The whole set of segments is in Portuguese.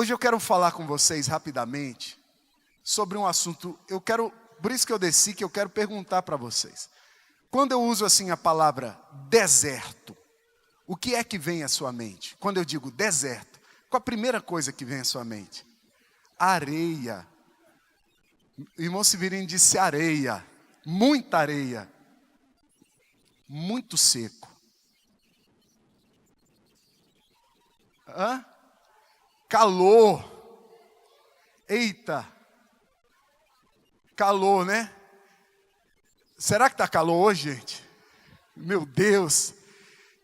Hoje eu quero falar com vocês rapidamente sobre um assunto, por isso que eu desci, que eu quero perguntar para vocês. Quando eu uso assim a palavra deserto, o que é que vem à sua mente? Quando eu digo deserto, qual a primeira coisa que vem à sua mente? Areia. O irmão Severino disse areia, muita areia, muito seco. Calor. Eita. Calor, né? Será que está calor hoje, gente? Meu Deus.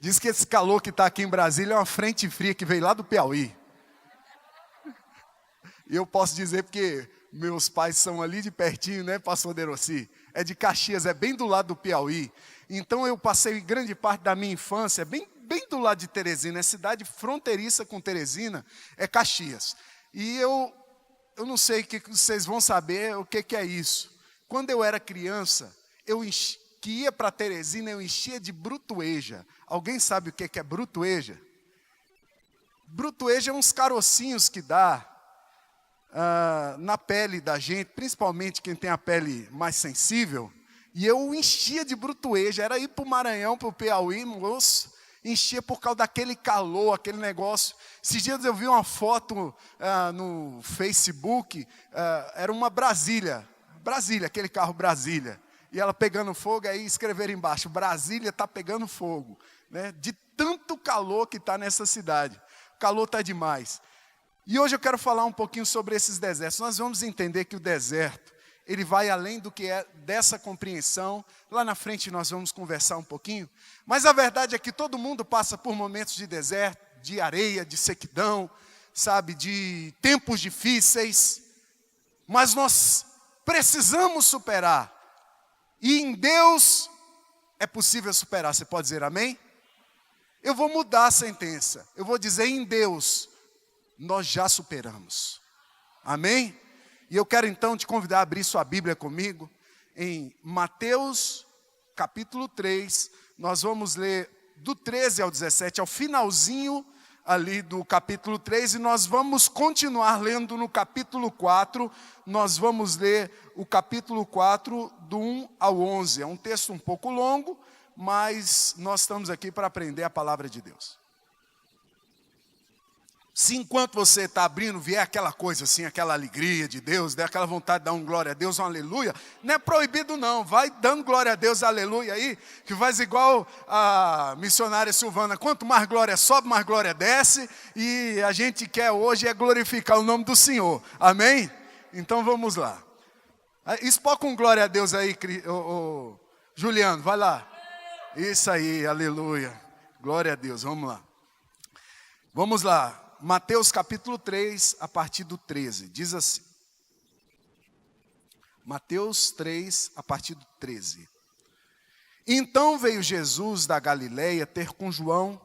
Diz que esse calor que está aqui em Brasília é uma frente fria que veio lá do Piauí. E eu posso dizer porque meus pais são ali de pertinho, né, pastor Deroci? É de Caxias, é bem do lado do Piauí. Então eu passei grande parte da minha infância bem do lado de Teresina. É cidade fronteiriça com Teresina, é Caxias. E eu não sei o que vocês vão saber, o que é isso. Quando eu era criança, que ia para Teresina, eu enchia de brutueja. Alguém sabe o que é brutueja? Brutueja é uns carocinhos que dá na pele da gente, principalmente quem tem a pele mais sensível. E eu enchia de brutueja, era ir para o Maranhão, para o Piauí, moço, enchia por causa daquele calor, aquele negócio. Esses dias eu vi uma foto no Facebook, era uma Brasília, aquele carro Brasília. E ela pegando fogo, aí escreveram embaixo, Brasília está pegando fogo, né? De tanto calor que está nessa cidade. O calor está demais. E hoje eu quero falar um pouquinho sobre esses desertos. Nós vamos entender que o deserto, ele vai além do que é dessa compreensão. Lá na frente nós vamos conversar um pouquinho. Mas a verdade é que todo mundo passa por momentos de deserto, de areia, de sequidão, sabe, de tempos difíceis. Mas nós precisamos superar. E em Deus é possível superar. Você pode dizer amém? Eu vou mudar a sentença. Eu vou dizer em Deus, nós já superamos. Amém? E eu quero então te convidar a abrir sua Bíblia comigo. Em Mateus capítulo 3. Nós vamos ler do 13 ao 17, ao finalzinho ali do capítulo 3, e nós vamos continuar lendo no capítulo 4, nós vamos ler o capítulo 4, do 1 ao 11, é um texto um pouco longo, mas nós estamos aqui para aprender a palavra de Deus. Se enquanto você está abrindo, vier aquela coisa assim, aquela alegria de Deus, der aquela vontade de dar um glória a Deus, um aleluia, não é proibido não, vai dando glória a Deus, aleluia aí, que faz igual a missionária Silvana, quanto mais glória sobe, mais glória desce, e a gente quer hoje é glorificar o nome do Senhor, amém? Então vamos lá. Espoca um glória a Deus aí, Juliano, vai lá. Isso aí, aleluia, glória a Deus, vamos lá. Vamos lá. Mateus capítulo 3, a partir do 13, diz assim. Mateus 3, a partir do 13. Então veio Jesus da Galileia ter com João,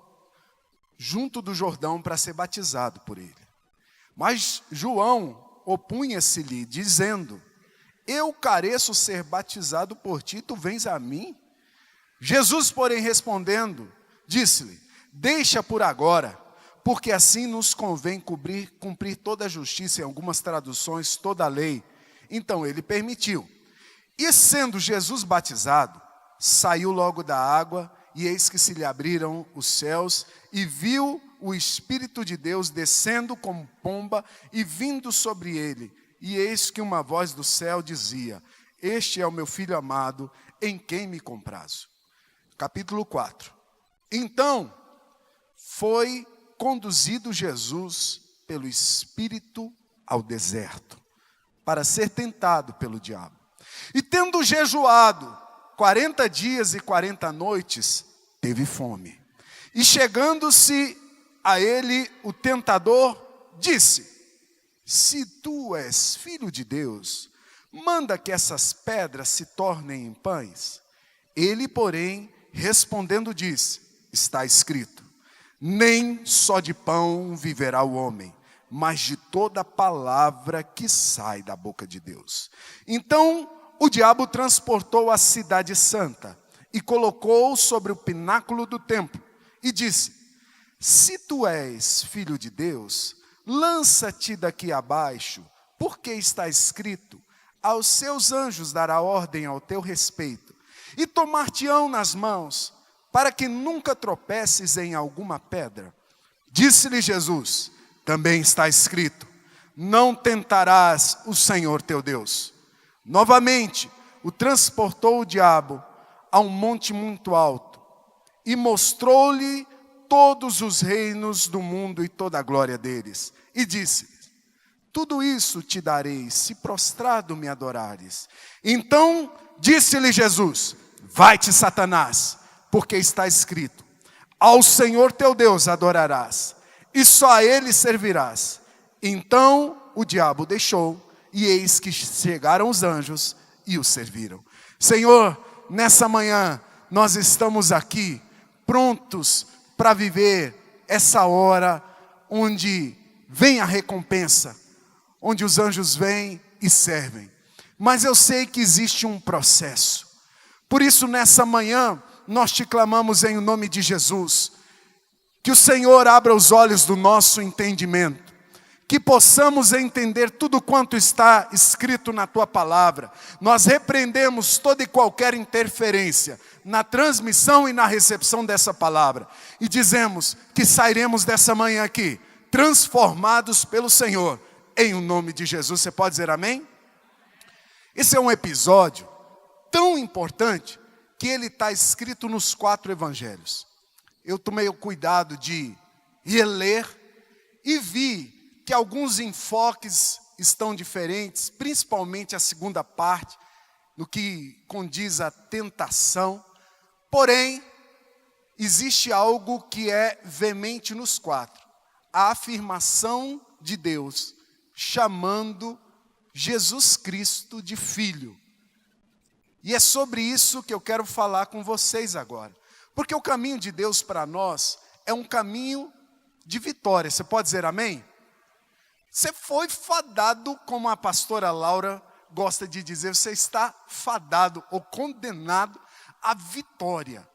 junto do Jordão, para ser batizado por ele. Mas João opunha-se-lhe, dizendo, eu careço ser batizado por ti, tu vens a mim? Jesus, porém, respondendo, disse-lhe, deixa por agora, porque assim nos convém cumprir toda a justiça, em algumas traduções, toda a lei. Então ele permitiu. E sendo Jesus batizado, saiu logo da água, e eis que se lhe abriram os céus, e viu o Espírito de Deus descendo como pomba, e vindo sobre ele. E eis que uma voz do céu dizia, este é o meu Filho amado, em quem me comprazo. Capítulo 4. Então foi conduzido Jesus pelo Espírito ao deserto, para ser tentado pelo diabo. E tendo jejuado 40 dias e 40 noites, teve fome. E chegando-se a ele o tentador, disse, se tu és filho de Deus, manda que essas pedras se tornem em pães. Ele, porém, respondendo disse, está escrito, nem só de pão viverá o homem, mas de toda palavra que sai da boca de Deus. Então o diabo transportou a cidade santa e colocou sobre o pináculo do templo e disse, se tu és filho de Deus, lança-te daqui abaixo, porque está escrito: aos seus anjos dará ordem ao teu respeito, e tomar-te-ão nas mãos, para que nunca tropeces em alguma pedra. Disse-lhe Jesus: também está escrito: não tentarás o Senhor teu Deus. Novamente, o transportou o diabo a um monte muito alto, e mostrou-lhe todos os reinos do mundo e toda a glória deles. E disse: tudo isso te darei, se prostrado me adorares. Então disse-lhe Jesus: vai-te, Satanás, porque está escrito: ao Senhor teu Deus adorarás, e só a Ele servirás. Então o diabo deixou, e eis que chegaram os anjos e o serviram. Senhor, nessa manhã, nós estamos aqui, prontos para viver essa hora onde vem a recompensa, onde os anjos vêm e servem. Mas eu sei que existe um processo. Por isso, nessa manhã, nós te clamamos em nome de Jesus, que o Senhor abra os olhos do nosso entendimento, que possamos entender tudo quanto está escrito na Tua palavra. Nós repreendemos toda e qualquer interferência na transmissão e na recepção dessa palavra, e dizemos que sairemos dessa manhã aqui, transformados pelo Senhor, em o nome de Jesus. Você pode dizer amém? Esse é um episódio tão importante que ele está escrito nos 4 evangelhos. Eu tomei o cuidado de reler e vi que alguns enfoques estão diferentes, principalmente a segunda parte, no que condiz a tentação. Porém, existe algo que é veemente nos 4. A afirmação de Deus chamando Jesus Cristo de Filho. E é sobre isso que eu quero falar com vocês agora. Porque o caminho de Deus para nós é um caminho de vitória. Você pode dizer amém? Você foi fadado, como a pastora Laura gosta de dizer, você está fadado ou condenado à vitória.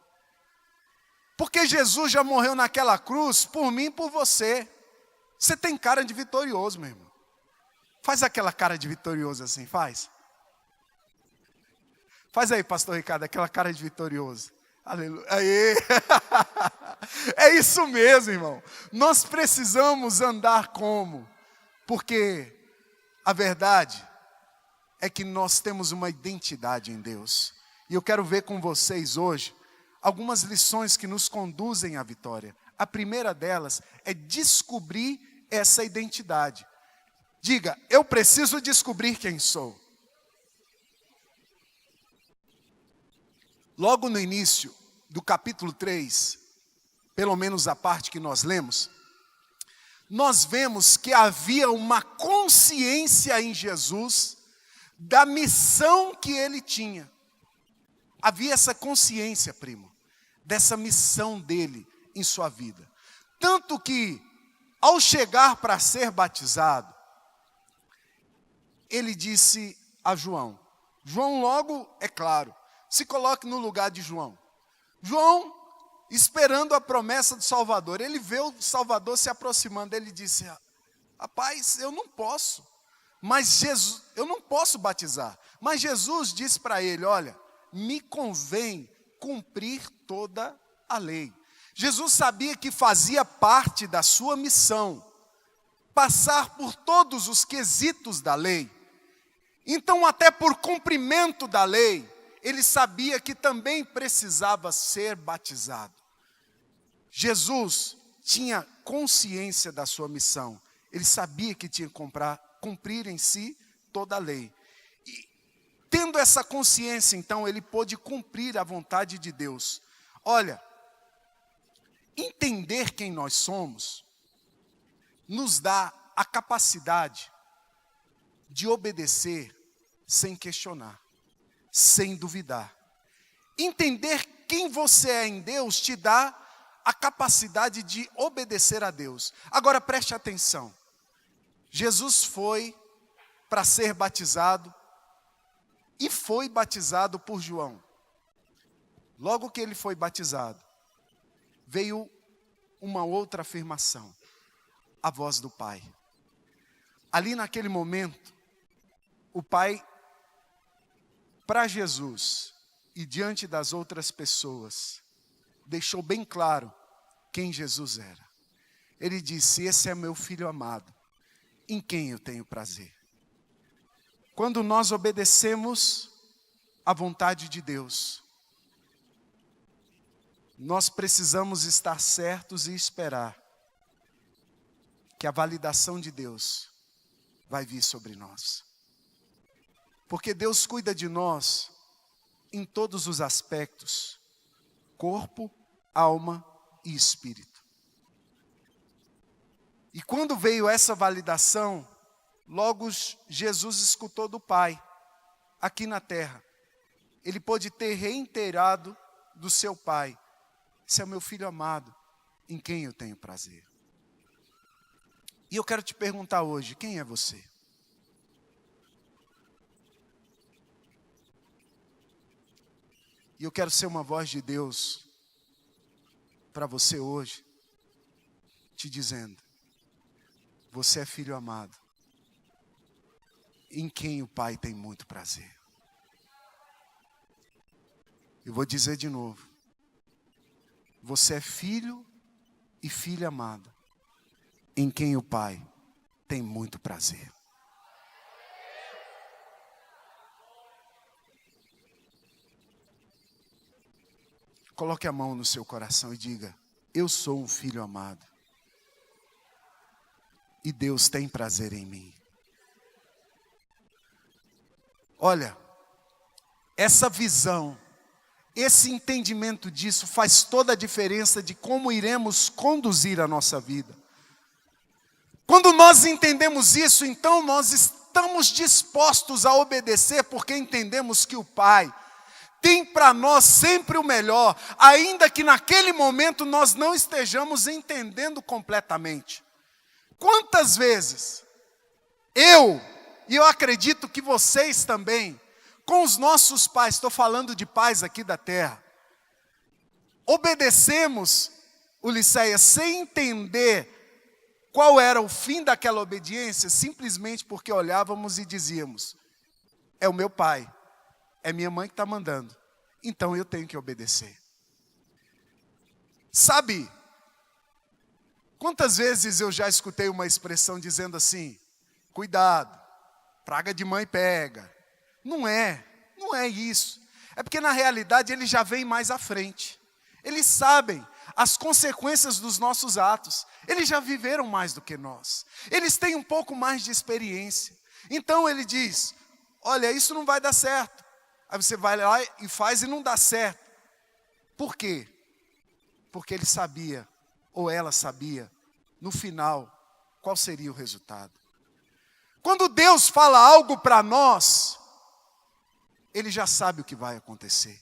Porque Jesus já morreu naquela cruz por mim e por você. Você tem cara de vitorioso, meu irmão. Faz aquela cara de vitorioso assim, faz. Faz aí, pastor Ricardo, aquela cara de vitorioso. Aleluia. Aê. É isso mesmo, irmão. Nós precisamos andar como? Porque a verdade é que nós temos uma identidade em Deus. E eu quero ver com vocês hoje algumas lições que nos conduzem à vitória. A primeira delas é descobrir essa identidade. Diga: eu preciso descobrir quem sou. Logo no início do capítulo 3, pelo menos a parte que nós lemos, nós vemos que havia uma consciência em Jesus da missão que ele tinha. Havia essa consciência, primo, dessa missão dele em sua vida. Tanto que, ao chegar para ser batizado, ele disse a João. João logo, é claro, se coloque no lugar de João. João, esperando a promessa do Salvador, ele vê o Salvador se aproximando, ele disse: rapaz, eu não posso, eu não posso batizar. Mas Jesus disse para ele: olha, me convém cumprir toda a lei. Jesus sabia que fazia parte da sua missão passar por todos os quesitos da lei. Então, até por cumprimento da lei, ele sabia que também precisava ser batizado. Jesus tinha consciência da sua missão. Ele sabia que tinha que cumprir em si toda a lei. E, tendo essa consciência, então, ele pôde cumprir a vontade de Deus. Olha, entender quem nós somos nos dá a capacidade de obedecer sem questionar, sem duvidar. Entender quem você é em Deus te dá a capacidade de obedecer a Deus. Agora preste atenção. Jesus foi para ser batizado e foi batizado por João. Logo que ele foi batizado, veio uma outra afirmação: a voz do Pai. Ali naquele momento, o Pai, para Jesus e diante das outras pessoas, deixou bem claro quem Jesus era. Ele disse: esse é meu filho amado, em quem eu tenho prazer. Quando nós obedecemos à vontade de Deus, nós precisamos estar certos e esperar que a validação de Deus vai vir sobre nós. Porque Deus cuida de nós em todos os aspectos: corpo, alma e espírito. E quando veio essa validação, logo Jesus escutou do Pai, aqui na terra. Ele pôde ter reiterado do seu Pai: esse é o meu filho amado, em quem eu tenho prazer. E eu quero te perguntar hoje, quem é você? E eu quero ser uma voz de Deus para você hoje, te dizendo: você é filho amado, em quem o Pai tem muito prazer. Eu vou dizer de novo: você é filho e filha amada, em quem o Pai tem muito prazer. Coloque a mão no seu coração e diga: eu sou um filho amado, e Deus tem prazer em mim. Olha, essa visão, esse entendimento disso faz toda a diferença de como iremos conduzir a nossa vida. Quando nós entendemos isso, então nós estamos dispostos a obedecer, porque entendemos que o Pai tem para nós sempre o melhor, ainda que naquele momento nós não estejamos entendendo completamente. Quantas vezes e eu acredito que vocês também, com os nossos pais, estou falando de pais aqui da terra, obedecemos o Liceia sem entender qual era o fim daquela obediência, simplesmente porque olhávamos e dizíamos: é o meu pai, é minha mãe que está mandando, então eu tenho que obedecer. Sabe, quantas vezes eu já escutei uma expressão dizendo assim: cuidado, praga de mãe pega. Não é isso. É porque na realidade eles já vêm mais à frente. Eles sabem as consequências dos nossos atos. Eles já viveram mais do que nós. Eles têm um pouco mais de experiência. Então ele diz: olha, isso não vai dar certo. Aí você vai lá e faz e não dá certo. Por quê? Porque ele sabia, ou ela sabia, no final, qual seria o resultado. Quando Deus fala algo para nós, Ele já sabe o que vai acontecer.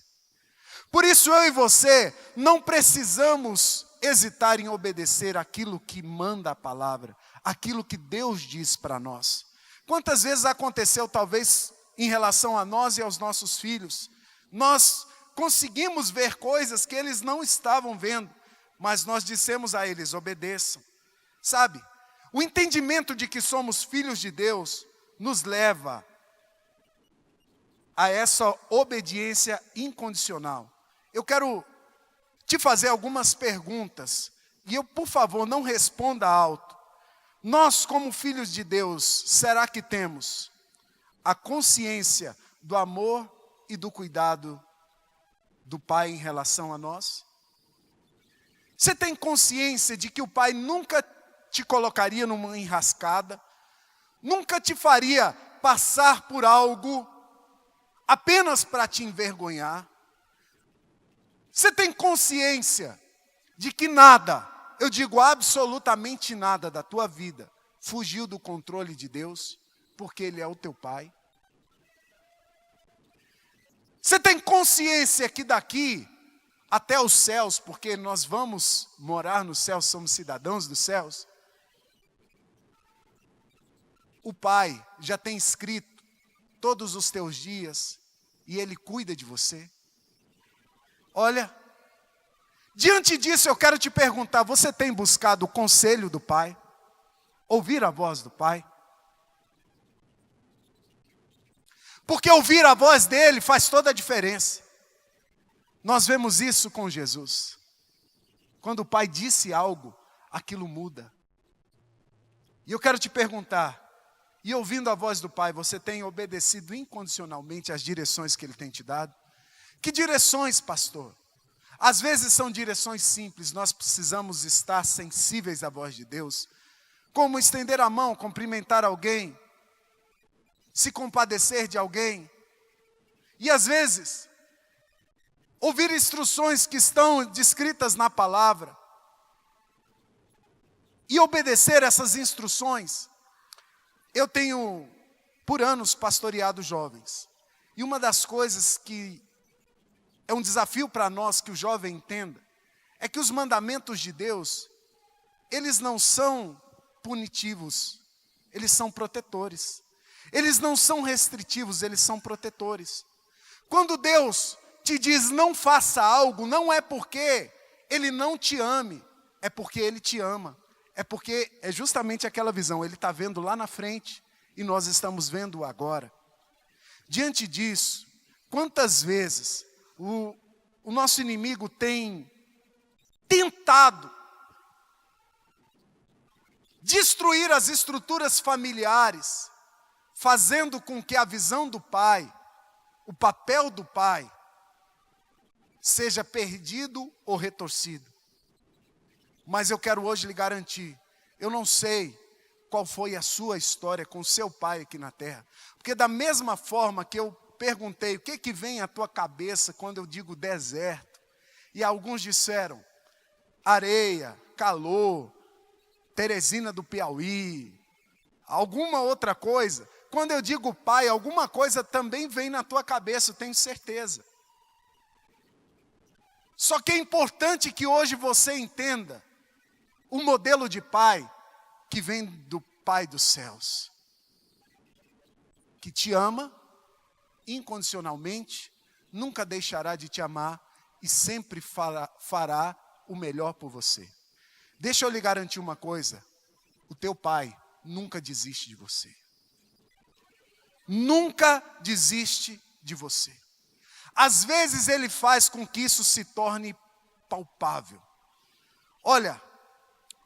Por isso eu e você não precisamos hesitar em obedecer aquilo que manda a palavra, aquilo que Deus diz para nós. Quantas vezes aconteceu, talvez, em relação a nós e aos nossos filhos, nós conseguimos ver coisas que eles não estavam vendo, mas nós dissemos a eles: obedeçam. Sabe, o entendimento de que somos filhos de Deus nos leva a essa obediência incondicional. Eu quero te fazer algumas perguntas, e por favor, não responda alto. Nós, como filhos de Deus, será que temos a consciência do amor e do cuidado do Pai em relação a nós? Você tem consciência de que o Pai nunca te colocaria numa enrascada, nunca te faria passar por algo apenas para te envergonhar? Você tem consciência de que nada, eu digo absolutamente nada da tua vida, fugiu do controle de Deus, porque Ele é o teu Pai? Você tem consciência que daqui até os céus, porque nós vamos morar no céu, somos cidadãos dos céus, o Pai já tem escrito todos os teus dias e Ele cuida de você? Olha, diante disso eu quero te perguntar: você tem buscado o conselho do Pai? Ouvir a voz do Pai? Porque ouvir a voz dele faz toda a diferença. Nós vemos isso com Jesus. Quando o Pai disse algo, aquilo muda. E eu quero te perguntar, e ouvindo a voz do Pai, você tem obedecido incondicionalmente às direções que Ele tem te dado? Que direções, pastor? Às vezes são direções simples, nós precisamos estar sensíveis à voz de Deus. Como estender a mão, cumprimentar alguém, se compadecer de alguém. E às vezes, ouvir instruções que estão descritas na palavra. E obedecer essas instruções. Eu tenho, por anos, pastoreado jovens. E uma das coisas que é um desafio para nós que o jovem entenda, é que os mandamentos de Deus, eles não são punitivos, eles são protetores. Eles não são restritivos, eles são protetores. Quando Deus te diz não faça algo, não é porque Ele não te ame, é porque Ele te ama. É porque é justamente aquela visão, Ele está vendo lá na frente e nós estamos vendo agora. Diante disso, quantas vezes o nosso inimigo tem tentado destruir as estruturas familiares, fazendo com que a visão do Pai, o papel do Pai, seja perdido ou retorcido. Mas eu quero hoje lhe garantir, eu não sei qual foi a sua história com o seu pai aqui na terra. Porque da mesma forma que eu perguntei, o que vem à tua cabeça quando eu digo deserto? E alguns disseram, areia, calor, Teresina do Piauí, alguma outra coisa. Quando eu digo pai, alguma coisa também vem na tua cabeça, eu tenho certeza. Só que é importante que hoje você entenda o modelo de pai que vem do Pai dos céus, que te ama incondicionalmente, nunca deixará de te amar e sempre fará o melhor por você. Deixa eu lhe garantir uma coisa, o teu pai nunca desiste de você. Nunca desiste de você. Às vezes ele faz com que isso se torne palpável. Olha,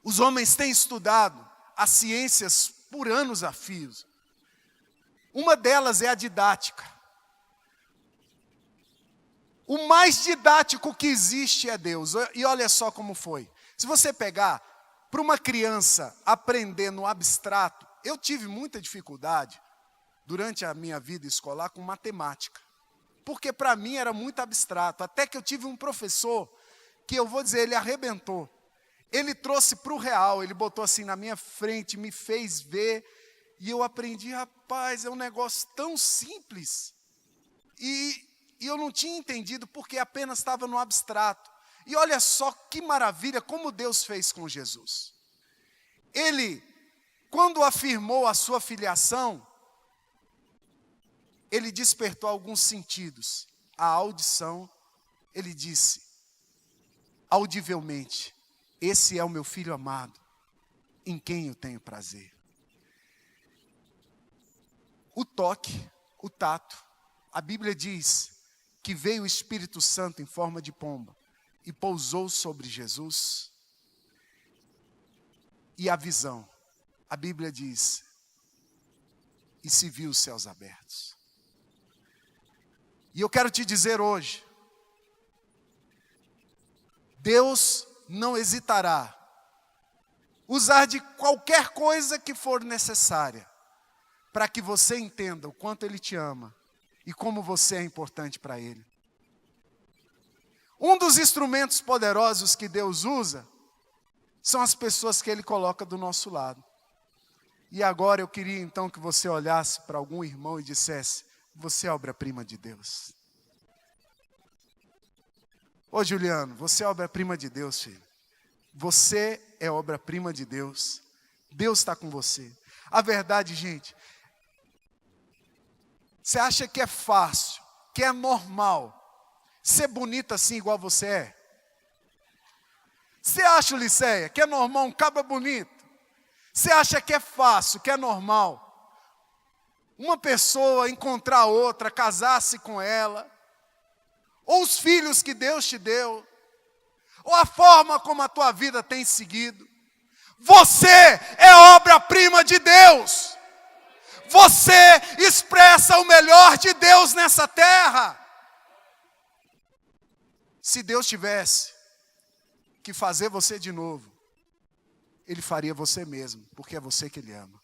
os homens têm estudado as ciências por anos a fios. Uma delas é a didática. O mais didático que existe é Deus. E olha só como foi. Se você pegar, para uma criança aprender no abstrato, eu tive muita dificuldade durante a minha vida escolar com matemática. Porque para mim era muito abstrato. Até que eu tive um professor que eu vou dizer, ele arrebentou. Ele trouxe para o real, ele botou assim na minha frente, me fez ver. E eu aprendi, rapaz, é um negócio tão simples. E eu não tinha entendido porque apenas estava no abstrato. E olha só que maravilha como Deus fez com Jesus. Ele, quando afirmou a sua filiação, ele despertou alguns sentidos. A audição, ele disse, audivelmente, esse é o meu filho amado, em quem eu tenho prazer. O toque, o tato, a Bíblia diz que veio o Espírito Santo em forma de pomba e pousou sobre Jesus. E a visão, a Bíblia diz, e se viu os céus abertos. E eu quero te dizer hoje, Deus não hesitará usar de qualquer coisa que for necessária para que você entenda o quanto Ele te ama e como você é importante para Ele. Um dos instrumentos poderosos que Deus usa são as pessoas que Ele coloca do nosso lado. E agora eu queria então que você olhasse para algum irmão e dissesse, você é obra-prima de Deus. Ô Juliano, você é obra-prima de Deus, filho. Você é obra-prima de Deus. Deus está com você. A verdade, gente, você acha que é fácil, que é normal ser bonita assim igual você é? Você acha, Liceia, que é normal um cabra bonito? Você acha que é fácil, que é normal uma pessoa encontrar outra, casar-se com ela, ou os filhos que Deus te deu, ou a forma como a tua vida tem seguido. Você é obra-prima de Deus. Você expressa o melhor de Deus nessa terra. Se Deus tivesse que fazer você de novo, Ele faria você mesmo, porque é você que Ele ama.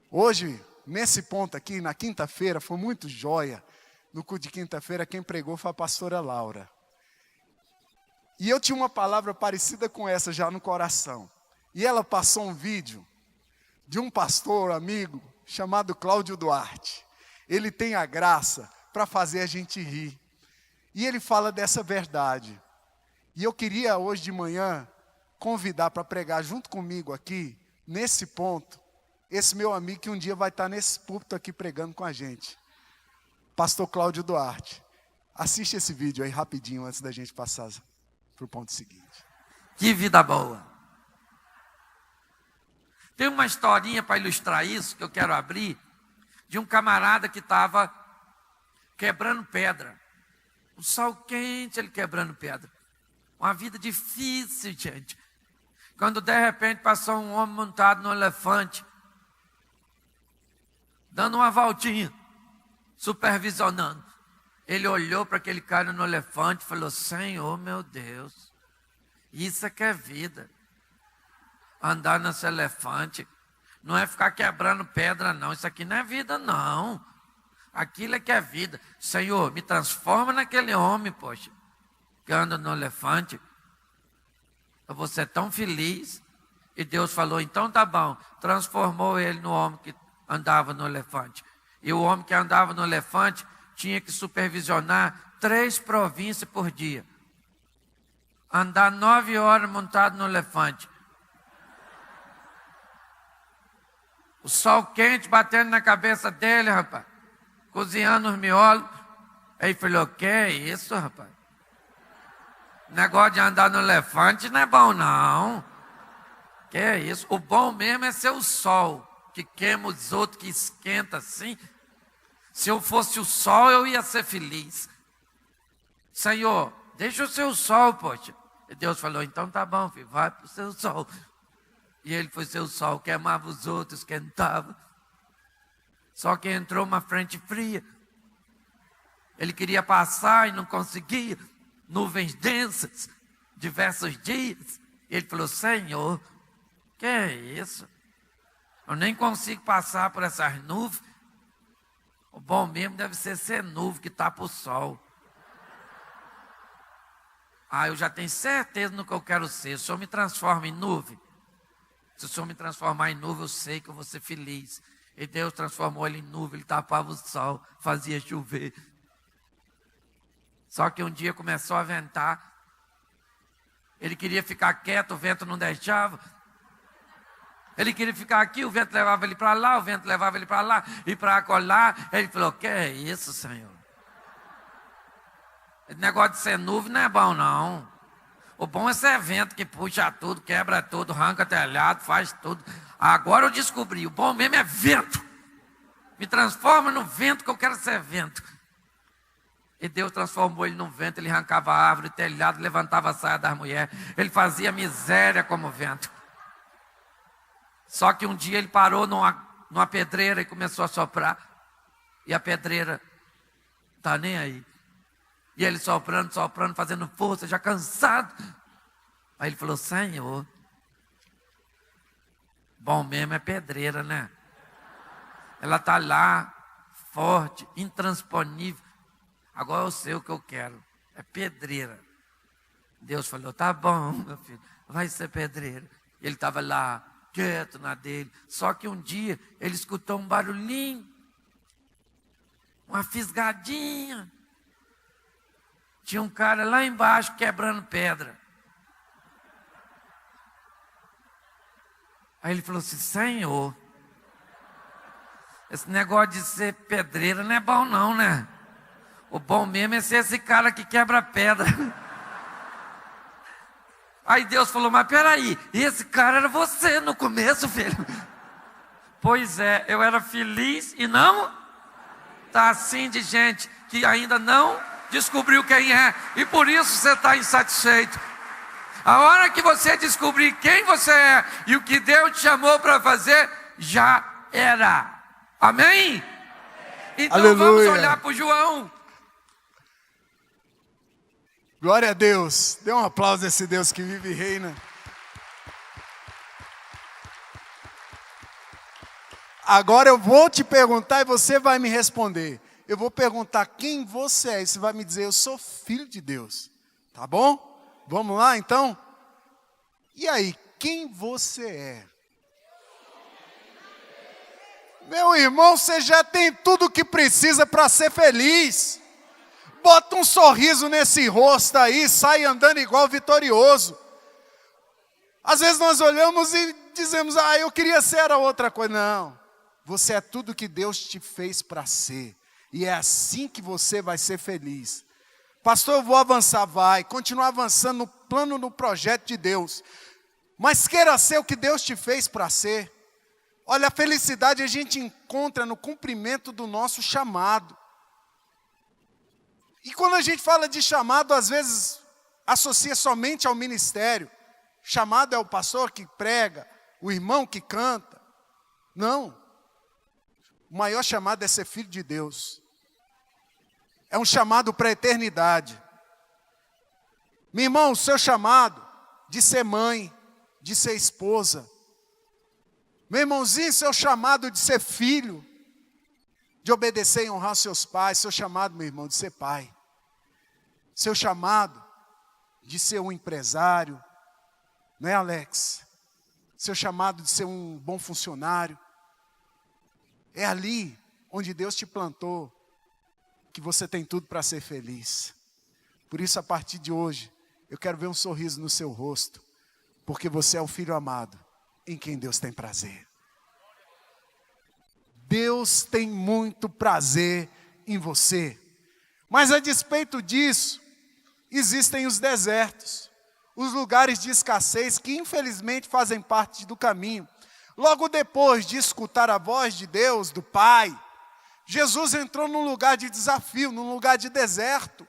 Hoje, nesse ponto aqui, na quinta-feira, foi muito joia. No culto de quinta-feira, quem pregou foi a pastora Laura. E eu tinha uma palavra parecida com essa já no coração. E ela passou um vídeo de um pastor amigo chamado Cláudio Duarte. Ele tem a graça para fazer a gente rir. E ele fala dessa verdade. E eu queria hoje de manhã convidar para pregar junto comigo aqui, nesse ponto, esse meu amigo que um dia vai estar nesse púlpito aqui pregando com a gente. Pastor Cláudio Duarte. Assiste esse vídeo aí rapidinho antes da gente passar para o ponto seguinte. Que vida boa. Tem uma historinha para ilustrar isso que eu quero abrir, de um camarada que estava quebrando pedra. O sol quente, ele quebrando pedra. Uma vida difícil, gente. Quando de repente passou um homem montado num elefante, dando uma voltinha, supervisionando. Ele olhou para aquele cara no elefante e falou: Senhor, meu Deus, isso é que é vida. Andar nesse elefante não é ficar quebrando pedra, não. Isso aqui não é vida, não. Aquilo é que é vida. Senhor, me transforma naquele homem, poxa, que anda no elefante. Eu vou ser tão feliz. E Deus falou: então tá bom. Transformou ele no homem que andava no elefante. E o homem que andava no elefante tinha que supervisionar 3 províncias por dia. Andar 9 horas montado no elefante. O sol quente batendo na cabeça dele, rapaz. Cozinhando os miolos. Aí ele falou: que é isso, rapaz? Negócio de andar no elefante não é bom, não. Que é isso? O bom mesmo é ser o sol, que queima os outros, que esquenta assim. Se eu fosse o sol, eu ia ser feliz. Senhor, deixa eu ser o sol, poxa. E Deus falou: então tá bom, filho, vai para o seu sol. E ele foi ser o sol, queimava os outros, esquentava. Só que entrou uma frente fria. Ele queria passar e não conseguia. Nuvens densas, diversos dias. E ele falou: Senhor, que é isso? Eu nem consigo passar por essas nuvens. O bom mesmo deve ser nuvem que tapa o sol. Eu já tenho certeza no que eu quero ser. O Senhor me transforma em nuvem. Se o Senhor me transformar em nuvem, eu sei que eu vou ser feliz. E Deus transformou ele em nuvem, ele tapava o sol, fazia chover. Só que um dia começou a ventar. Ele queria ficar quieto, o vento não deixava. Ele queria ficar aqui, o vento levava ele para lá, o vento levava ele para lá e para acolá. Ele falou: que é isso, Senhor? Esse negócio de ser nuvem não é bom, não. O bom é ser vento que puxa tudo, quebra tudo, arranca telhado, faz tudo. Agora eu descobri, o bom mesmo é vento. Me transforma no vento, que eu quero ser vento. E Deus transformou ele num vento. Ele arrancava a árvore, telhado, levantava a saia das mulheres. Ele fazia miséria como vento. Só que um dia ele parou numa pedreira e começou a soprar. E a pedreira tá nem aí. E ele soprando, fazendo força, já cansado. Aí ele falou: Senhor, bom mesmo é pedreira, né? Ela tá lá, forte, intransponível. Agora eu sei o que eu quero, é pedreira. Deus falou: tá bom, meu filho, vai ser pedreira. E ele estava lá, quieto na dele. Só que um dia ele escutou um barulhinho, uma fisgadinha. Tinha um cara lá embaixo quebrando pedra. Aí ele falou assim: Senhor, esse negócio de ser pedreira não é bom não, né? O bom mesmo é ser esse cara que quebra pedra. Aí Deus falou, mas peraí, esse cara era você no começo, filho. Pois é, eu era feliz e não está assim de gente que ainda não descobriu quem é. E por isso você está insatisfeito. A hora que você descobrir quem você é e o que Deus te chamou para fazer, já era. Amém? Então Aleluia. Vamos olhar para o João. Glória a Deus. Dê um aplauso a esse Deus que vive e reina. Agora eu vou te perguntar e você vai me responder. Eu vou perguntar quem você é e você vai me dizer, eu sou filho de Deus. Tá bom? Vamos lá então? E aí, quem você é? Meu irmão, você já tem tudo o que precisa para ser feliz. Bota um sorriso nesse rosto aí, sai andando igual vitorioso. Às vezes nós olhamos e dizemos, eu queria ser a outra coisa. Não, você é tudo que Deus te fez para ser. E é assim que você vai ser feliz. Pastor, eu vou avançar, vai. Continuar avançando no plano, no projeto de Deus. Mas queira ser o que Deus te fez para ser. Olha, a felicidade a gente encontra no cumprimento do nosso chamado. E quando a gente fala de chamado, às vezes associa somente ao ministério. Chamado é o pastor que prega, o irmão que canta. Não. O maior chamado é ser filho de Deus. É um chamado para a eternidade. Meu irmão, o seu chamado de ser mãe, de ser esposa. Meu irmãozinho, seu chamado de ser filho, de obedecer e honrar seus pais. Seu chamado, meu irmão, de ser pai. Seu chamado de ser um empresário. Não é, Alex? Seu chamado de ser um bom funcionário. É ali onde Deus te plantou que você tem tudo para ser feliz. Por isso, a partir de hoje, eu quero ver um sorriso no seu rosto, porque você é o filho amado, em quem Deus tem prazer. Deus tem muito prazer em você. Mas a despeito disso, existem os desertos, os lugares de escassez que infelizmente fazem parte do caminho. Logo depois de escutar a voz de Deus, do Pai, Jesus entrou num lugar de desafio, num lugar de deserto.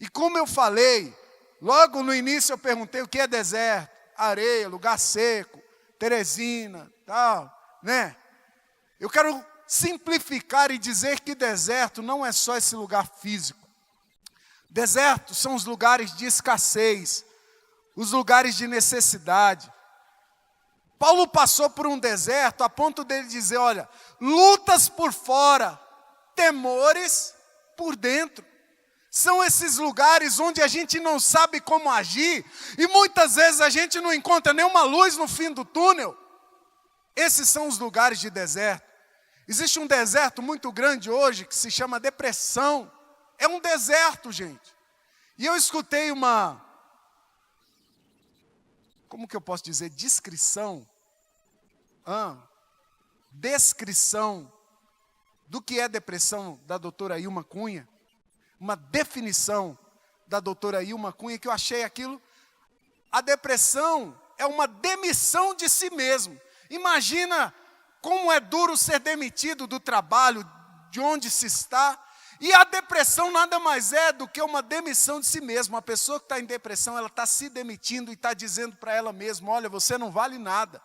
E como eu falei, logo no início eu perguntei o que é deserto. Areia, lugar seco, Teresina, tal, né? Eu quero simplificar e dizer que deserto não é só esse lugar físico. Deserto são os lugares de escassez, os lugares de necessidade. Paulo passou por um deserto a ponto dele dizer, olha, lutas por fora, temores por dentro. São esses lugares onde a gente não sabe como agir e muitas vezes a gente não encontra nenhuma luz no fim do túnel. Esses são os lugares de deserto. Existe um deserto muito grande hoje que se chama depressão. É um deserto, gente. E eu escutei uma, como que eu posso dizer, descrição do que é depressão da doutora Ilma Cunha. Uma definição da doutora Ilma Cunha, que eu achei aquilo. A depressão é uma demissão de si mesmo. Imagina como é duro ser demitido do trabalho, de onde se está. E a depressão nada mais é do que uma demissão de si mesmo. A pessoa que está em depressão, ela está se demitindo e está dizendo para ela mesma, olha, você não vale nada.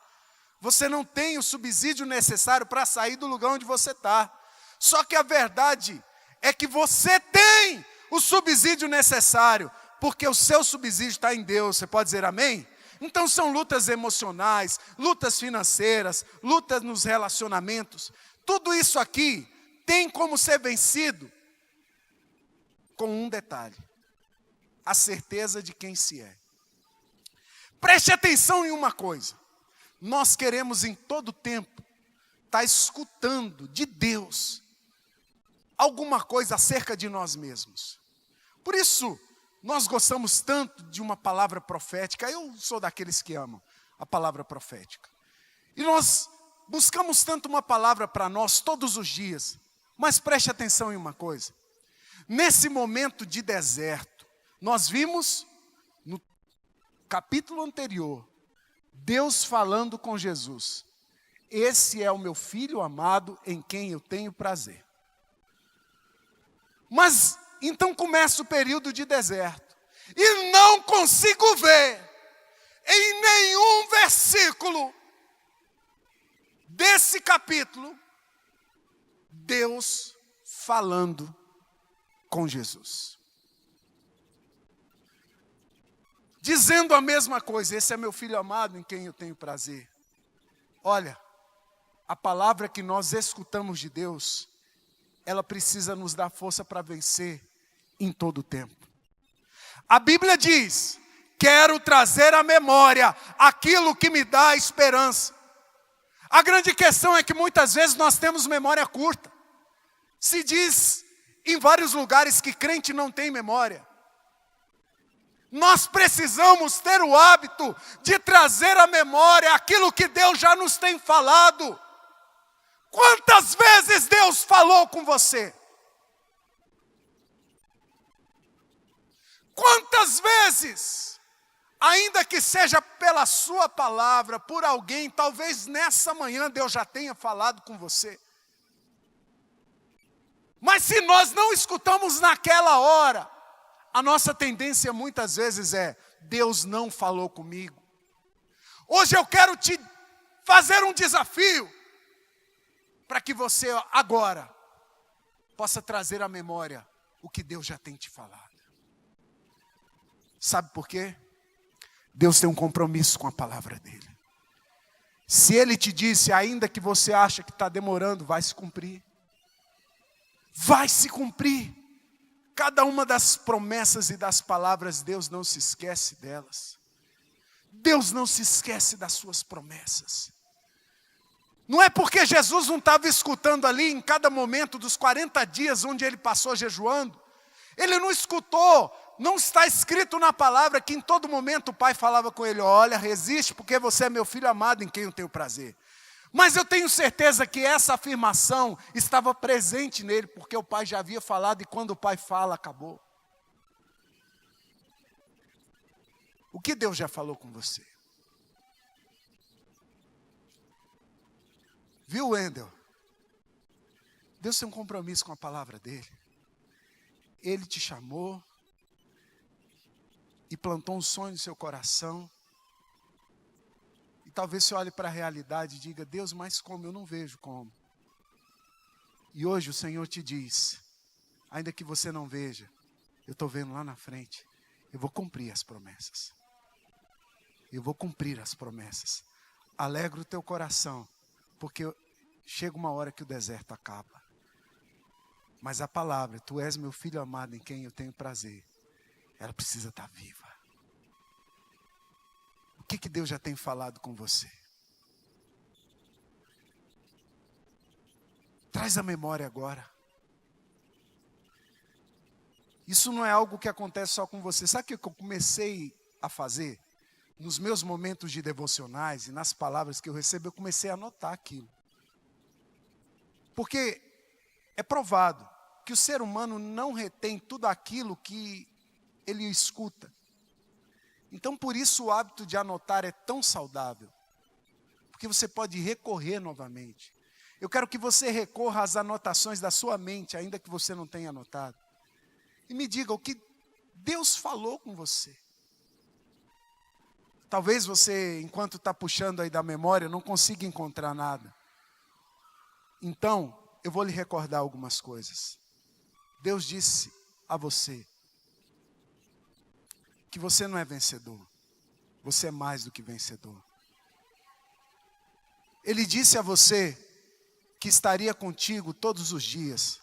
Você não tem o subsídio necessário para sair do lugar onde você está. Só que a verdade é que você tem o subsídio necessário, porque o seu subsídio está em Deus. Você pode dizer amém? Então são lutas emocionais, lutas financeiras, lutas nos relacionamentos. Tudo isso aqui tem como ser vencido com um detalhe: a certeza de quem se é. Preste atenção em uma coisa. Nós queremos em todo tempo estar escutando de Deus alguma coisa acerca de nós mesmos. Por isso, nós gostamos tanto de uma palavra profética. Eu sou daqueles que amam a palavra profética. E nós buscamos tanto uma palavra para nós todos os dias. Mas preste atenção em uma coisa. Nesse momento de deserto, nós vimos no capítulo anterior, Deus falando com Jesus. Esse é o meu filho amado em quem eu tenho prazer. Mas então começa o período de deserto. E não consigo ver em nenhum versículo desse capítulo Deus falando com Jesus. Dizendo a mesma coisa, esse é meu filho amado em quem eu tenho prazer. Olha, a palavra que nós escutamos de Deus, ela precisa nos dar força para vencer em todo o tempo. A Bíblia diz, quero trazer à memória aquilo que me dá esperança. A grande questão é que muitas vezes nós temos memória curta. Se diz em vários lugares que crente não tem memória. Nós precisamos ter o hábito de trazer à memória aquilo que Deus já nos tem falado. Quantas vezes Deus falou com você? Quantas vezes, ainda que seja pela sua palavra, por alguém, talvez nessa manhã Deus já tenha falado com você. Mas se nós não escutamos naquela hora, a nossa tendência muitas vezes é, Deus não falou comigo. Hoje eu quero te fazer um desafio, para que você agora possa trazer à memória o que Deus já tem te falado. Sabe por quê? Deus tem um compromisso com a palavra dele. Se ele te disse, ainda que você acha que está demorando, vai se cumprir. Vai se cumprir. Cada uma das promessas e das palavras, Deus não se esquece delas. Deus não se esquece das suas promessas. Não é porque Jesus não estava escutando ali em cada momento dos 40 dias onde ele passou jejuando. Ele não escutou, não está escrito na palavra que em todo momento o pai falava com ele, olha, resiste porque você é meu filho amado em quem eu tenho prazer. Mas eu tenho certeza que essa afirmação estava presente nele, porque o pai já havia falado e quando o pai fala, acabou. O que Deus já falou com você? Viu, Wendel? Deus tem um compromisso com a palavra dele. Ele te chamou e plantou um sonho no seu coração. E talvez você olhe para a realidade e diga, Deus, mas como? Eu não vejo como. E hoje o Senhor te diz, ainda que você não veja, eu estou vendo lá na frente, eu vou cumprir as promessas. Eu vou cumprir as promessas. Alegra o teu coração, porque chega uma hora que o deserto acaba. Mas a palavra, tu és meu filho amado em quem eu tenho prazer, ela precisa estar viva. O que Deus já tem falado com você? Traz a memória agora. Isso não é algo que acontece só com você. Sabe o que eu comecei a fazer? Nos meus momentos de devocionais e nas palavras que eu recebo, eu comecei a anotar aquilo. Porque é provado que o ser humano não retém tudo aquilo que ele escuta. Então, por isso o hábito de anotar é tão saudável. Porque você pode recorrer novamente. Eu quero que você recorra às anotações da sua mente, ainda que você não tenha anotado. E me diga o que Deus falou com você. Talvez você, enquanto está puxando aí da memória, não consiga encontrar nada. Então, eu vou lhe recordar algumas coisas. Deus disse a você que você não é vencedor. Você é mais do que vencedor. Ele disse a você que estaria contigo todos os dias,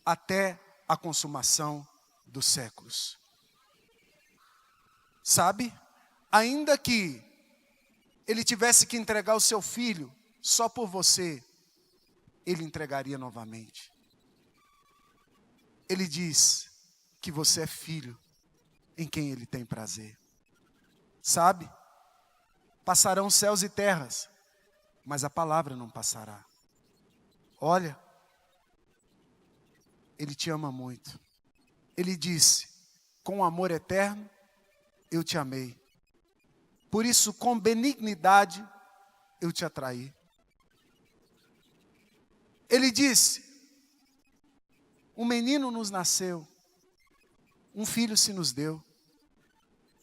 até a consumação dos séculos. Sabe? Ainda que ele tivesse que entregar o seu filho só por você, ele entregaria novamente. Ele diz que você é filho em quem ele tem prazer. Sabe? Passarão céus e terras, mas a palavra não passará. Olha, ele te ama muito. Ele disse, com amor eterno, eu te amei. Por isso, com benignidade, eu te atraí. Ele disse, um menino nos nasceu, um filho se nos deu.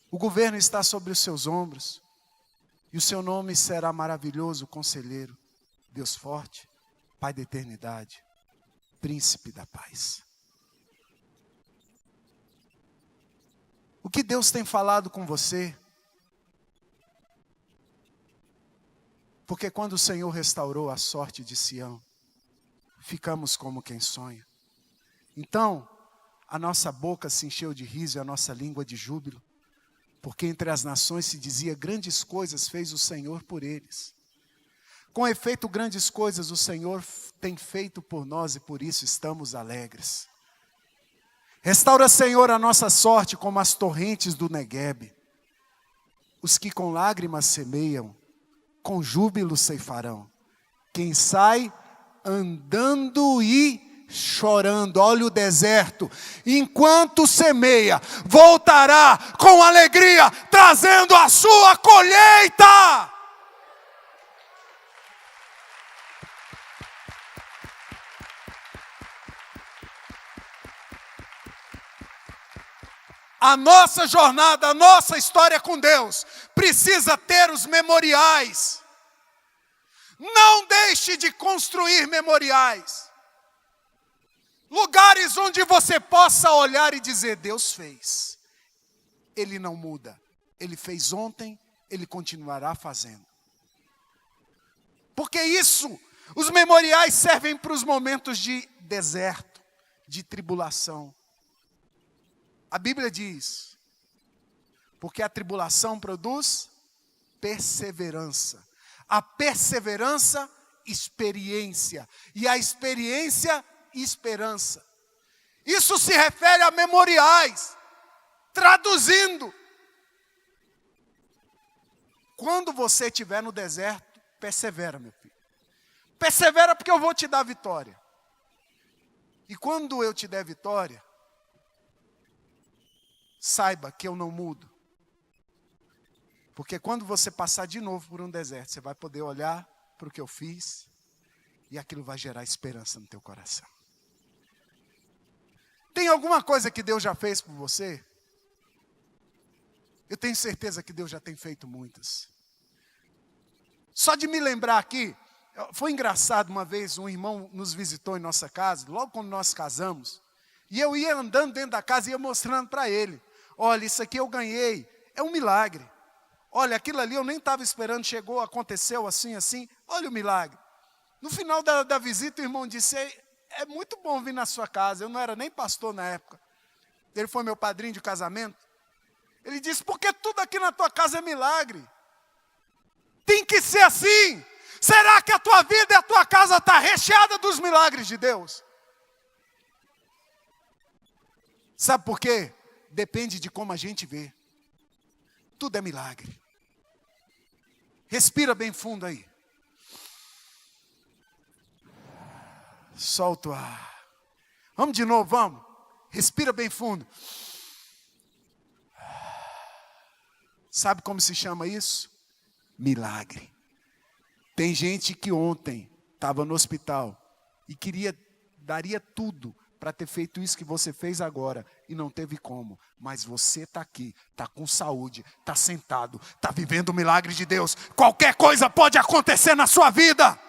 O governo está sobre os seus ombros, e o seu nome será maravilhoso, Conselheiro, Deus forte, Pai da eternidade, Príncipe da paz. O que Deus tem falado com você? Porque quando o Senhor restaurou a sorte de Sião, ficamos como quem sonha. Então, a nossa boca se encheu de riso e a nossa língua de júbilo, porque entre as nações se dizia, grandes coisas fez o Senhor por eles. Com efeito, grandes coisas o Senhor tem feito por nós e por isso estamos alegres. Restaura, Senhor, a nossa sorte como as torrentes do Neguebe. Os que com lágrimas semeiam, com júbilo ceifarão. Quem sai andando e chorando, olha o deserto, enquanto semeia, voltará com alegria, trazendo a sua colheita. A nossa jornada, a nossa história com Deus precisa ter os memoriais. Não deixe de construir memoriais. Lugares onde você possa olhar e dizer, Deus fez. Ele não muda. Ele fez ontem, Ele continuará fazendo. Porque isso, os memoriais servem para os momentos de deserto, de tribulação. A Bíblia diz, porque a tribulação produz perseverança. A perseverança, experiência. E a experiência, esperança. Isso se refere a memoriais. Traduzindo. Quando você estiver no deserto, persevera, meu filho. Persevera porque eu vou te dar vitória. E quando eu te der vitória, saiba que eu não mudo. Porque quando você passar de novo por um deserto, você vai poder olhar para o que eu fiz e aquilo vai gerar esperança no teu coração. Tem alguma coisa que Deus já fez por você? Eu tenho certeza que Deus já tem feito muitas. Só de me lembrar aqui, foi engraçado uma vez, um irmão nos visitou em nossa casa, logo quando nós casamos, e eu ia andando dentro da casa e ia mostrando para ele. Olha, isso aqui eu ganhei, é um milagre. Olha, aquilo ali eu nem estava esperando, chegou, aconteceu assim, assim. Olha o milagre. No final da visita, o irmão disse, é muito bom vir na sua casa. Eu não era nem pastor na época. Ele foi meu padrinho de casamento. Ele disse, porque tudo aqui na tua casa é milagre. Tem que ser assim. Será que a tua vida e a tua casa está recheada dos milagres de Deus? Sabe por quê? Depende de como a gente vê. Tudo é milagre. Respira bem fundo aí. Solta o ar. Vamos de novo, vamos. Respira bem fundo. Sabe como se chama isso? Milagre. Tem gente que ontem estava no hospital e daria tudo para ter feito isso que você fez agora e não teve como. Mas você está aqui, está com saúde, está sentado, está vivendo o milagre de Deus. Qualquer coisa pode acontecer na sua vida.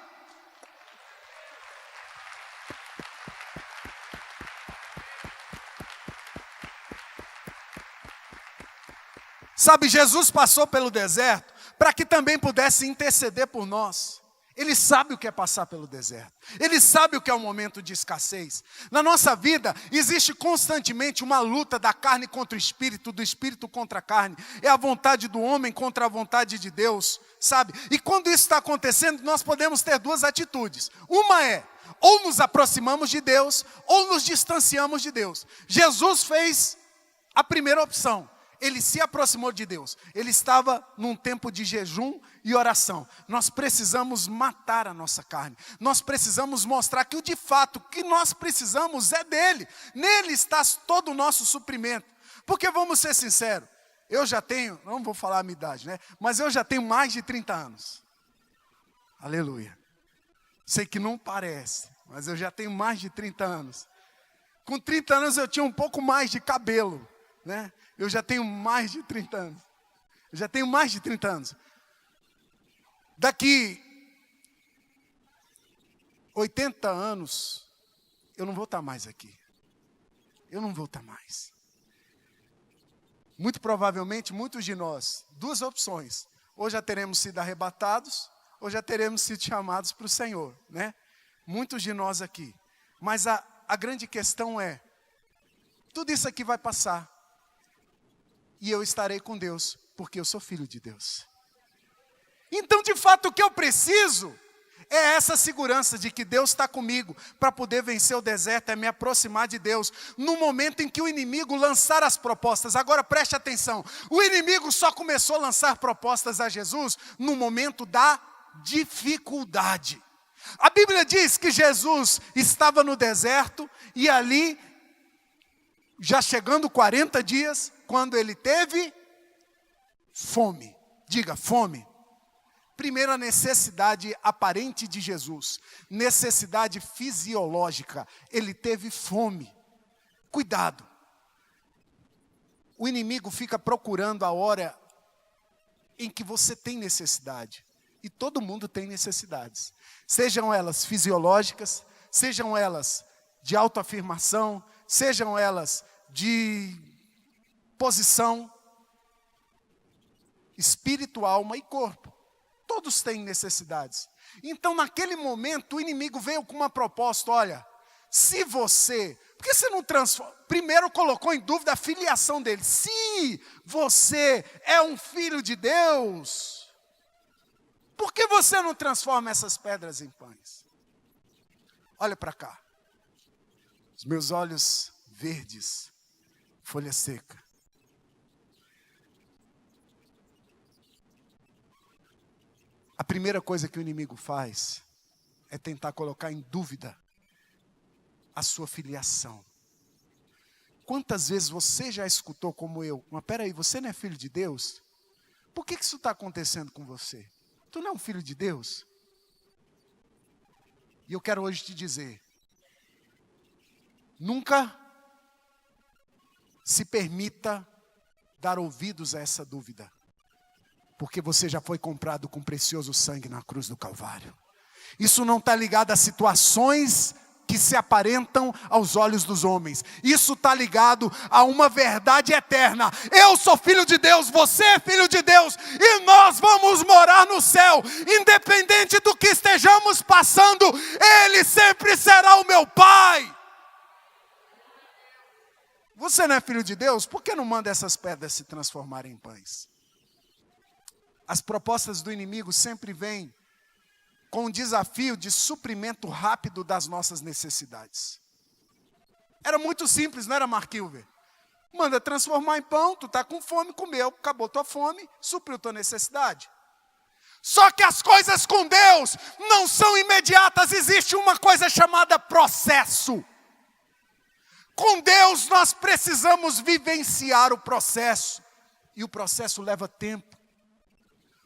Sabe, Jesus passou pelo deserto para que também pudesse interceder por nós. Ele sabe o que é passar pelo deserto. Ele sabe o que é um momento de escassez. Na nossa vida, existe constantemente uma luta da carne contra o espírito, do espírito contra a carne. É a vontade do homem contra a vontade de Deus, sabe? E quando isso está acontecendo, nós podemos ter duas atitudes. Uma é, ou nos aproximamos de Deus, ou nos distanciamos de Deus. Jesus fez a primeira opção. Ele se aproximou de Deus. Ele estava num tempo de jejum e oração. Nós precisamos matar a nossa carne. Nós precisamos mostrar que de fato o que nós precisamos é dele. Nele está todo o nosso suprimento. Porque vamos ser sinceros, Eu já tenho, não vou falar a minha idade, né? Mas eu já tenho mais de 30 anos. Aleluia. Sei que não parece, mas eu já tenho mais de 30 anos. Com 30 anos eu tinha um pouco mais de cabelo, né? Eu já tenho mais de 30 anos. Eu já tenho mais de 30 anos. Daqui 80 anos, eu não vou estar mais aqui. Eu não vou estar mais. Muito provavelmente, muitos de nós, duas opções. Ou já teremos sido arrebatados, ou já teremos sido chamados para o Senhor, né? Muitos de nós aqui. Mas a grande questão é, tudo isso aqui vai passar. E eu estarei com Deus, porque eu sou filho de Deus. Então, de fato, o que eu preciso é essa segurança de que Deus está comigo para poder vencer o deserto, é me aproximar de Deus no momento em que o inimigo lançar as propostas. Agora preste atenção, o inimigo só começou a lançar propostas a Jesus no momento da dificuldade. A Bíblia diz que Jesus estava no deserto e ali, já chegando 40 dias, quando ele teve fome. Diga, fome. Primeira necessidade aparente de Jesus, necessidade fisiológica, ele teve fome. Cuidado, o inimigo fica procurando a hora em que você tem necessidade, e todo mundo tem necessidades, sejam elas fisiológicas, sejam elas de autoafirmação, sejam elas de posição, espírito, alma e corpo. Todos têm necessidades. Então, naquele momento, o inimigo veio com uma proposta. Olha, se você... Por que você não transforma? Primeiro colocou em dúvida a filiação dele. Se você é um filho de Deus, por que você não transforma essas pedras em pães? Olha para cá. Os meus olhos verdes, folha seca. A primeira coisa que o inimigo faz é tentar colocar em dúvida a sua filiação. Quantas vezes você já escutou como eu, mas peraí, você não é filho de Deus? Por que isso está acontecendo com você? Tu não é um filho de Deus? E eu quero hoje te dizer, nunca se permita dar ouvidos a essa dúvida. Porque você já foi comprado com precioso sangue na cruz do Calvário. Isso não está ligado a situações que se aparentam aos olhos dos homens. Isso está ligado a uma verdade eterna. Eu sou filho de Deus, você é filho de Deus. E nós vamos morar no céu. Independente do que estejamos passando, Ele sempre será o meu Pai. Você não é filho de Deus? Por que não manda essas pedras se transformarem em pães? As propostas do inimigo sempre vêm com um desafio de suprimento rápido das nossas necessidades. Era muito simples, não era, Marquilver? Manda transformar em pão, tu está com fome, comeu, acabou tua fome, supriu tua necessidade. Só que as coisas com Deus não são imediatas, existe uma coisa chamada processo. Com Deus nós precisamos vivenciar o processo, e o processo leva tempo.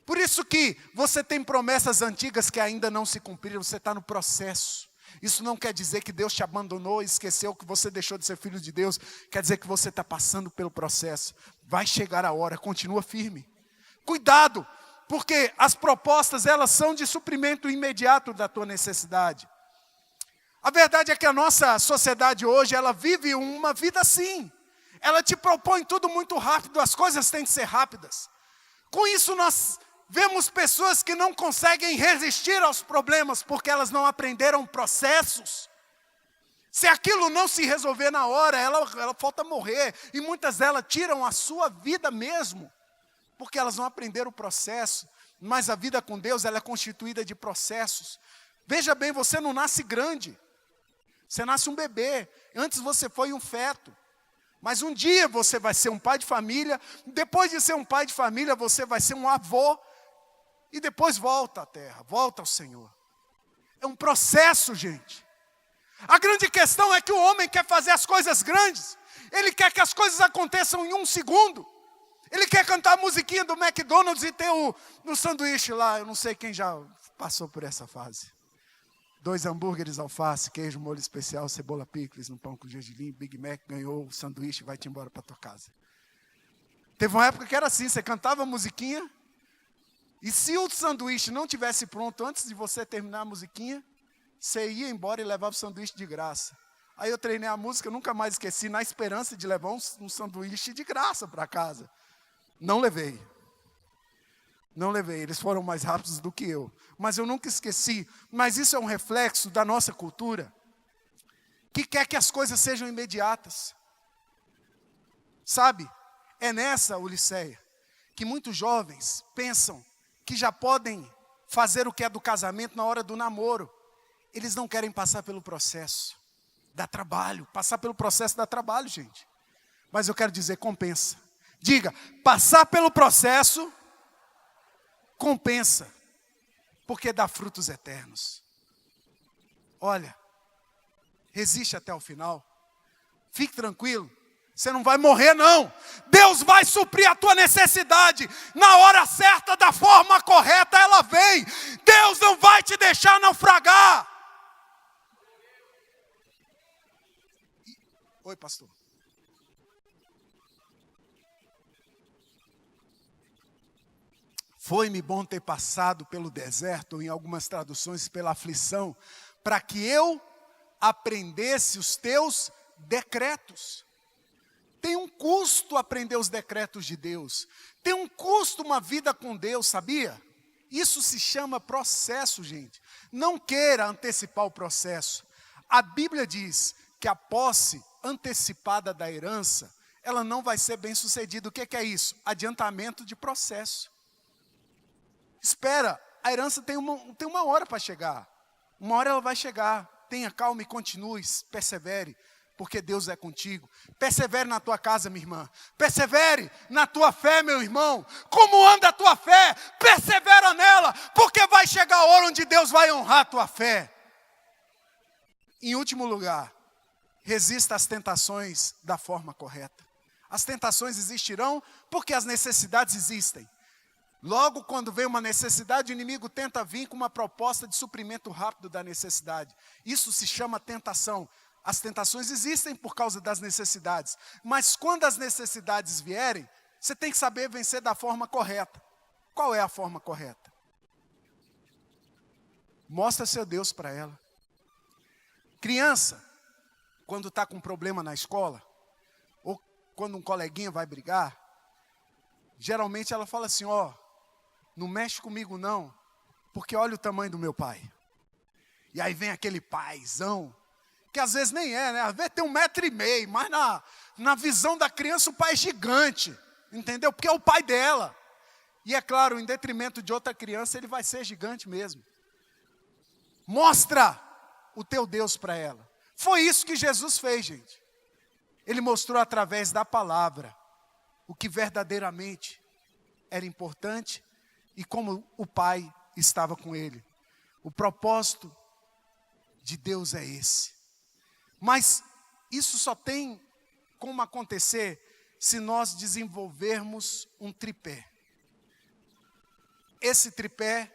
Por isso que você tem promessas antigas que ainda não se cumpriram, você está no processo. Isso não quer dizer que Deus te abandonou e esqueceu que você deixou de ser filho de Deus. Quer dizer que você está passando pelo processo. Vai chegar a hora, continua firme. Cuidado, porque as propostas elas são de suprimento imediato da tua necessidade. A verdade é que a nossa sociedade hoje, ela vive uma vida assim. Ela te propõe tudo muito rápido, as coisas têm que ser rápidas. Com isso nós vemos pessoas que não conseguem resistir aos problemas porque elas não aprenderam processos. Se aquilo não se resolver na hora, ela falta morrer. E muitas delas tiram a sua vida mesmo, porque elas não aprenderam o processo. Mas a vida com Deus ela é constituída de processos. Veja bem, você não nasce grande. Você nasce um bebê. Antes você foi um feto. Mas um dia você vai ser um pai de família. Depois de ser um pai de família, você vai ser um avô. E depois volta à terra, volta ao Senhor. É um processo, gente. A grande questão é que o homem quer fazer as coisas grandes. Ele quer que as coisas aconteçam em 1 segundo. Ele quer cantar a musiquinha do McDonald's e ter no sanduíche lá. Eu não sei quem já passou por essa fase. 2 hambúrgueres, alface, queijo, molho especial, cebola picles, no pão com gergelim, Big Mac, ganhou o sanduíche e vai-te embora para tua casa. Teve uma época que era assim, você cantava a musiquinha, e se o sanduíche não tivesse pronto antes de você terminar a musiquinha, você ia embora e levava o sanduíche de graça. Aí eu treinei a música, nunca mais esqueci, na esperança de levar um sanduíche de graça para casa. Não levei. Não levei, eles foram mais rápidos do que eu. Mas eu nunca esqueci. Mas isso é um reflexo da nossa cultura, que quer que as coisas sejam imediatas. Sabe, é nessa, Ulisseia, que muitos jovens pensam que já podem fazer o que é do casamento na hora do namoro. Eles não querem passar pelo processo. Dá trabalho, passar pelo processo dá trabalho, gente. Mas eu quero dizer, compensa. Diga, passar pelo processo compensa, porque dá frutos eternos. Olha, resiste até o final. Fique tranquilo, você não vai morrer não. Deus vai suprir a tua necessidade. Na hora certa, da forma correta, ela vem. Deus não vai te deixar naufragar. Oi, pastor. Foi-me bom ter passado pelo deserto, ou em algumas traduções, pela aflição, para que eu aprendesse os teus decretos. Tem um custo aprender os decretos de Deus. Tem um custo uma vida com Deus, sabia? Isso se chama processo, gente. Não queira antecipar o processo. A Bíblia diz que a posse antecipada da herança, ela não vai ser bem sucedida. O que é isso? Adiantamento de processo. Espera, a herança tem uma hora para chegar. Uma hora ela vai chegar. Tenha calma e continue, persevere, porque Deus é contigo. Persevere na tua casa, minha irmã. Persevere na tua fé, meu irmão. Como anda a tua fé? Persevera nela, porque vai chegar a hora onde Deus vai honrar a tua fé. Em último lugar, resista às tentações da forma correta. As tentações existirão porque as necessidades existem. Logo, quando vem uma necessidade, o inimigo tenta vir com uma proposta de suprimento rápido da necessidade. Isso se chama tentação. As tentações existem por causa das necessidades. Mas quando as necessidades vierem, você tem que saber vencer da forma correta. Qual é a forma correta? Mostra seu Deus para ela. Criança, quando está com problema na escola, ou quando um coleguinha vai brigar, geralmente ela fala assim, não mexe comigo não, porque olha o tamanho do meu pai. E aí vem aquele paizão, que às vezes nem é, né? Às vezes tem 1,5 m, mas na visão da criança o pai é gigante, entendeu? Porque é o pai dela. E é claro, em detrimento de outra criança, ele vai ser gigante mesmo. Mostra o teu Deus para ela. Foi isso que Jesus fez, gente. Ele mostrou através da palavra o que verdadeiramente era importante e como o Pai estava com ele. O propósito de Deus é esse. Mas isso só tem como acontecer se nós desenvolvermos um tripé. Esse tripé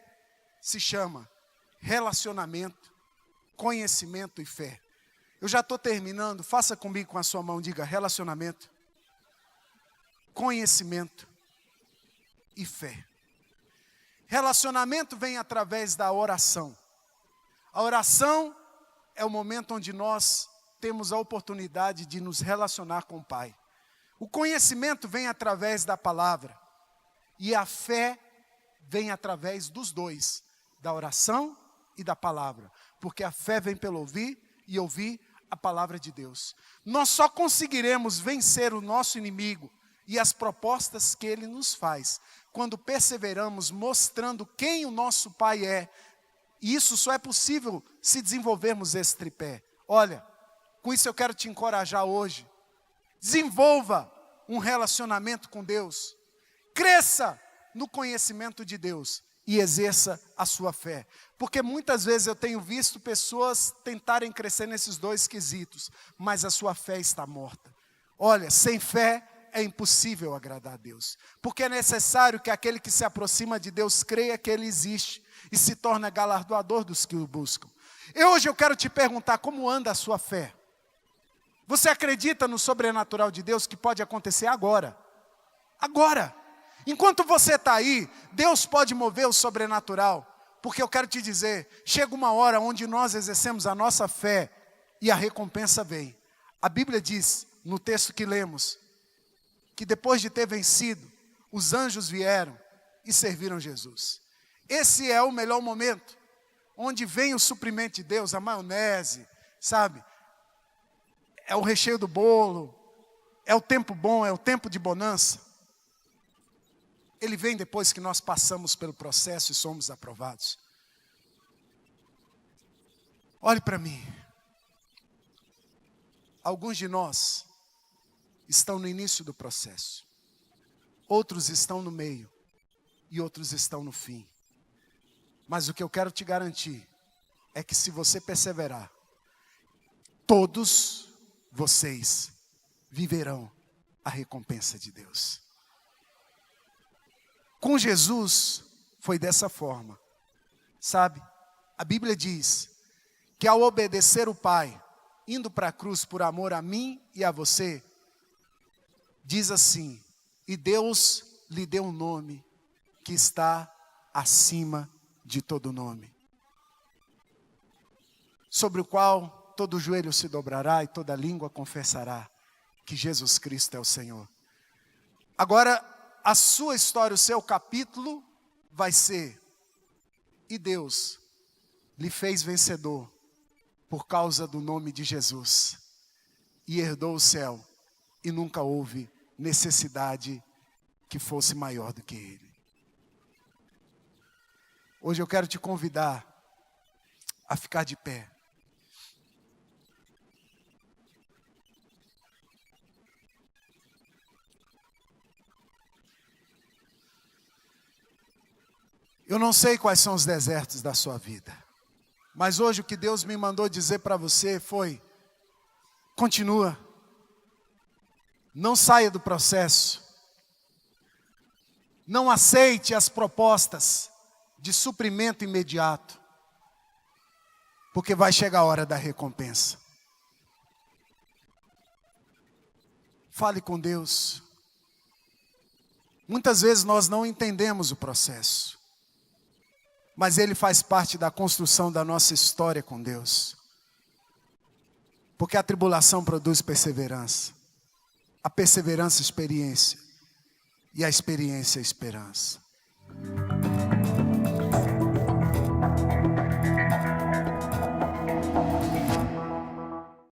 se chama relacionamento, conhecimento e fé. Eu já estou terminando, faça comigo com a sua mão, diga relacionamento, conhecimento e fé. Relacionamento vem através da oração. A oração é o momento onde nós temos a oportunidade de nos relacionar com o Pai. O conhecimento vem através da palavra. E a fé vem através dos dois, da oração e da palavra. Porque a fé vem pelo ouvir e ouvir a palavra de Deus. Nós só conseguiremos vencer o nosso inimigo e as propostas que ele nos faz quando perseveramos mostrando quem o nosso Pai é. E isso só é possível se desenvolvermos esse tripé. Olha, com isso eu quero te encorajar hoje. Desenvolva um relacionamento com Deus. Cresça no conhecimento de Deus e exerça a sua fé. Porque muitas vezes eu tenho visto pessoas tentarem crescer nesses dois quesitos, mas a sua fé está morta. Olha, sem fé é impossível agradar a Deus. Porque é necessário que aquele que se aproxima de Deus creia que Ele existe e se torna galardoador dos que o buscam. E hoje eu quero te perguntar como anda a sua fé. Você acredita no sobrenatural de Deus que pode acontecer agora? Agora. Enquanto você está aí, Deus pode mover o sobrenatural. Porque eu quero te dizer, chega uma hora onde nós exercemos a nossa fé e a recompensa vem. A Bíblia diz, no texto que lemos, que depois de ter vencido, os anjos vieram e serviram Jesus. Esse é o melhor momento, onde vem o suprimento de Deus, a maionese, sabe? É o recheio do bolo, é o tempo bom, é o tempo de bonança. Ele vem depois que nós passamos pelo processo e somos aprovados. Olhe para mim. Alguns de nós estão no início do processo. Outros estão no meio. E outros estão no fim. Mas o que eu quero te garantir é que se você perseverar, todos vocês viverão a recompensa de Deus. Com Jesus foi dessa forma. Sabe, a Bíblia diz que ao obedecer o Pai, indo para a cruz por amor a mim e a você, diz assim, e Deus lhe deu um nome que está acima de todo nome, sobre o qual todo joelho se dobrará e toda língua confessará que Jesus Cristo é o Senhor. Agora, a sua história, o seu capítulo vai ser, e Deus lhe fez vencedor por causa do nome de Jesus, e herdou o céu, e nunca houve necessidade que fosse maior do que Ele. Hoje eu quero te convidar a ficar de pé. Eu não sei quais são os desertos da sua vida, mas hoje o que Deus me mandou dizer para você foi, continua, não saia do processo, não aceite as propostas de suprimento imediato, porque vai chegar a hora da recompensa. Fale com Deus. Muitas vezes nós não entendemos o processo, mas ele faz parte da construção da nossa história com Deus. Porque a tribulação produz perseverança. A perseverança, experiência. E a experiência, esperança.